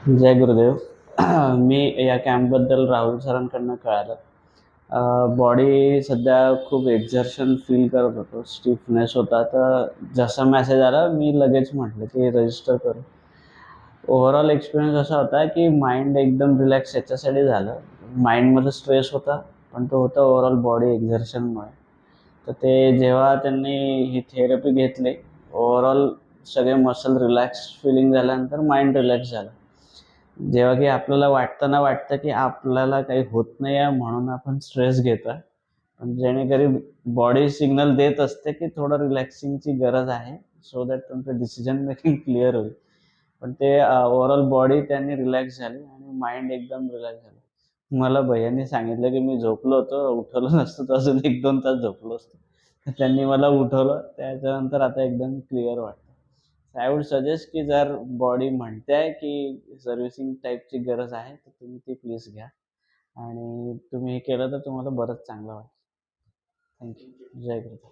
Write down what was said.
जय गुरुदेव. मी या कॅम्पबद्दल राहुल सरांकडनं कळालं. बॉडी सध्या खूप एक्झर्शन फील करत होतो, स्टिफनेस होता. तर जसा मेसेज आला मी लगेच म्हटलं की रजिस्टर करू. ओव्हरऑल एक्सपिरियन्स असा होता की माइंड एकदम रिलॅक्स याच्यासाठी झालं. माइंडमध्ये स्ट्रेस होता, पण तो होता ओव्हरऑल बॉडी एक्झर्शनमुळे. तर ते जेव्हा त्यांनी ही थेरपी घेतली, ओव्हरऑल सगळे मसल रिलॅक्स फिलिंग झाल्यानंतर माइंड रिलॅक्स झालं. जेव्हा की आपल्याला वाटतं की आपल्याला काही होत नाही आहे म्हणून आपण स्ट्रेस घेतोय. पण जेणेकरून बॉडी सिग्नल देत असते की थोडं रिलॅक्सिंगची गरज आहे, सो दॅट तुमचं डिसिजन मेकिंग क्लिअर होईल. पण ते ओव्हरऑल बॉडी त्यांनी रिलॅक्स झाली आणि माइंड एकदम रिलॅक्स झालं. मला भैय्यांनी सांगितलं की मी झोपलो होतो, उठवलं नसतं तर अजून 1-2 तास झोपलो असतो. तर त्यांनी मला उठवलं. त्याच्यानंतर आता एकदम क्लिअर वाटतं. आय वुड सजेस्ट की जर बॉडी म्हणते की सर्व्हिसिंग टाईपची गरज आहे, तर तुम्ही ती प्लीज घ्या आणि तुम्ही हे केलं तर तुम्हाला बरंच चांगलं वाटेल. Thank you. जय गुरुदेव.